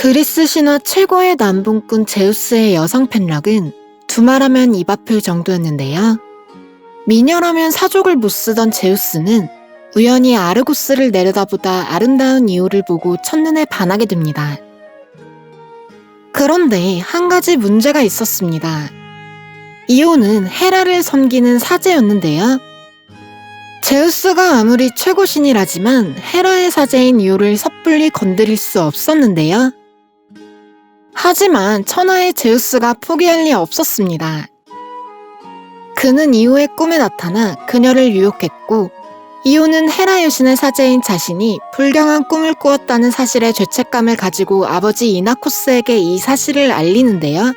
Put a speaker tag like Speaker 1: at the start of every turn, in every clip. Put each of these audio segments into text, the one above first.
Speaker 1: 그리스 신화 최고의 남봉꾼 제우스의 여성 팬락은 두말하면 입 아플 정도였는데요. 미녀라면 사족을 못 쓰던 제우스는 우연히 아르고스를 내려다보다 아름다운 이오를 보고 첫눈에 반하게 됩니다. 그런데 한 가지 문제가 있었습니다. 이오는 헤라를 섬기는 사제였는데요. 제우스가 아무리 최고신이라지만 헤라의 사제인 이오를 섣불리 건드릴 수 없었는데요. 하지만 천하의 제우스가 포기할 리 없었습니다. 그는 이오의 꿈에 나타나 그녀를 유혹했고, 이오는 헤라 여신의 사제인 자신이 불경한 꿈을 꾸었다는 사실에 죄책감을 가지고 아버지 이나코스에게 이 사실을 알리는데요.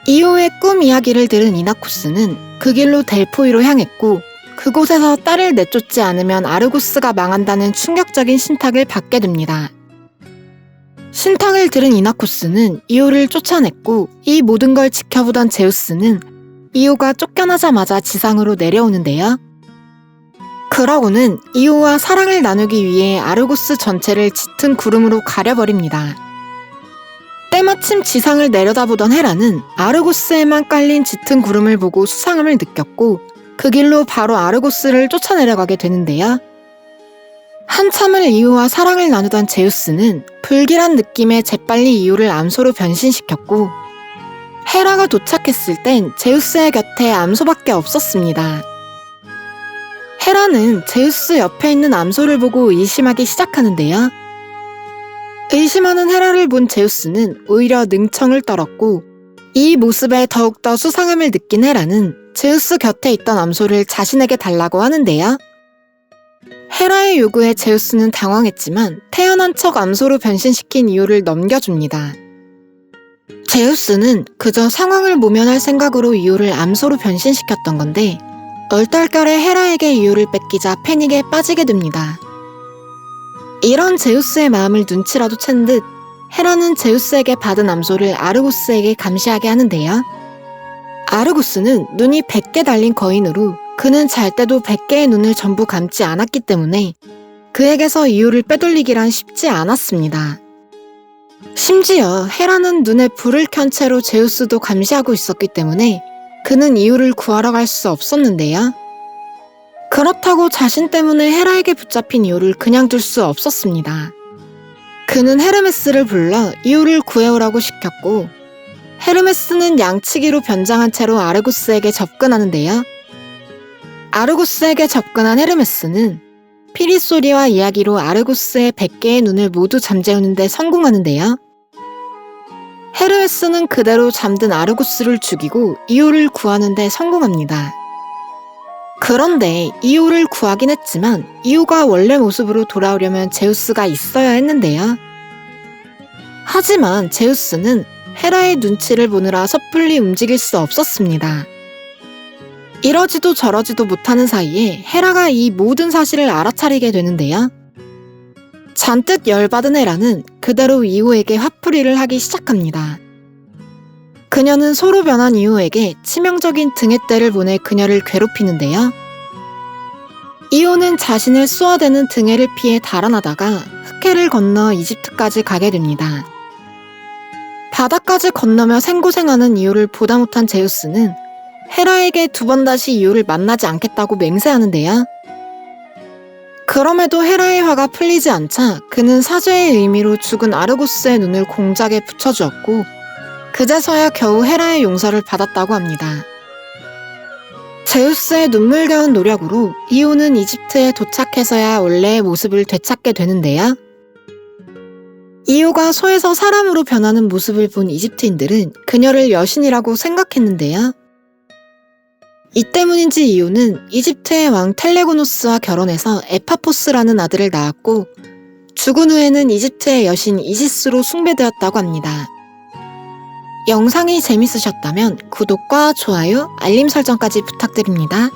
Speaker 1: 이오의 꿈 이야기를 들은 이나코스는 그 길로 델포이로 향했고, 그곳에서 딸을 내쫓지 않으면 아르고스가 망한다는 충격적인 신탁을 받게 됩니다. 신탁을 들은 이나코스는 이오를 쫓아냈고, 이 모든 걸 지켜보던 제우스는 이오가 쫓겨나자마자 지상으로 내려오는데요. 그러고는 이오와 사랑을 나누기 위해 아르고스 전체를 짙은 구름으로 가려버립니다. 때마침 지상을 내려다보던 헤라는 아르고스에만 깔린 짙은 구름을 보고 수상함을 느꼈고, 그 길로 바로 아르고스를 쫓아내려가게 되는데요. 한참을 이오와 사랑을 나누던 제우스는 불길한 느낌에 재빨리 이오를 암소로 변신시켰고, 헤라가 도착했을 땐 제우스의 곁에 암소밖에 없었습니다. 헤라는 제우스 옆에 있는 암소를 보고 의심하기 시작하는데요. 의심하는 헤라를 본 제우스는 오히려 능청을 떨었고, 이 모습에 더욱더 수상함을 느낀 헤라는 제우스 곁에 있던 암소를 자신에게 달라고 하는데요. 헤라의 요구에 제우스는 당황했지만 태어난 척 암소로 변신시킨 이오를 넘겨줍니다. 제우스는 그저 상황을 모면할 생각으로 이오를 암소로 변신시켰던 건데, 얼떨결에 헤라에게 이오를 뺏기자 패닉에 빠지게 됩니다. 이런 제우스의 마음을 눈치라도 챈 듯 헤라는 제우스에게 받은 암소를 아르고스에게 감시하게 하는데요. 아르고스는 눈이 100개 달린 거인으로 그는 잘 때도 100개의 눈을 전부 감지 않았기 때문에 그에게서 이오를 빼돌리기란 쉽지 않았습니다. 심지어 헤라는 눈에 불을 켠 채로 제우스도 감시하고 있었기 때문에 그는 이오를 구하러 갈 수 없었는데요. 그렇다고 자신 때문에 헤라에게 붙잡힌 이오를 그냥 둘 수 없었습니다. 그는 헤르메스를 불러 이오를 구해오라고 시켰고, 헤르메스는 양치기로 변장한 채로 아르고스에게 접근하는데요. 아르고스에게 접근한 헤르메스는 피리 소리와 이야기로 아르고스의 100개의 눈을 모두 잠재우는 데 성공하는데요. 헤르메스는 그대로 잠든 아르고스를 죽이고 이오를 구하는 데 성공합니다. 그런데 이오를 구하긴 했지만 이오가 원래 모습으로 돌아오려면 제우스가 있어야 했는데요. 하지만 제우스는 헤라의 눈치를 보느라 섣불리 움직일 수 없었습니다. 이러지도 저러지도 못하는 사이에 헤라가 이 모든 사실을 알아차리게 되는데요. 잔뜩 열받은 헤라는 그대로 이오에게 화풀이를 하기 시작합니다. 그녀는 소로 변한 이오에게 치명적인 등에떼를 보내 그녀를 괴롭히는데요. 이오는 자신의 쏘아대는 등해를 피해 달아나다가 흑해를 건너 이집트까지 가게 됩니다. 바다까지 건너며 생고생하는 이오를 보다 못한 제우스는 헤라에게 2번 다시 이오를 만나지 않겠다고 맹세하는데요. 그럼에도 헤라의 화가 풀리지 않자 그는 사죄의 의미로 죽은 아르고스의 눈을 공작에 붙여주었고, 그제서야 겨우 헤라의 용서를 받았다고 합니다. 제우스의 눈물겨운 노력으로 이오는 이집트에 도착해서야 원래의 모습을 되찾게 되는데요. 이오가 소에서 사람으로 변하는 모습을 본 이집트인들은 그녀를 여신이라고 생각했는데요. 이 때문인지 이오는 이집트의 왕 텔레고노스와 결혼해서 에파포스라는 아들을 낳았고, 죽은 후에는 이집트의 여신 이시스로 숭배되었다고 합니다. 영상이 재밌으셨다면 구독과 좋아요, 알림 설정까지 부탁드립니다.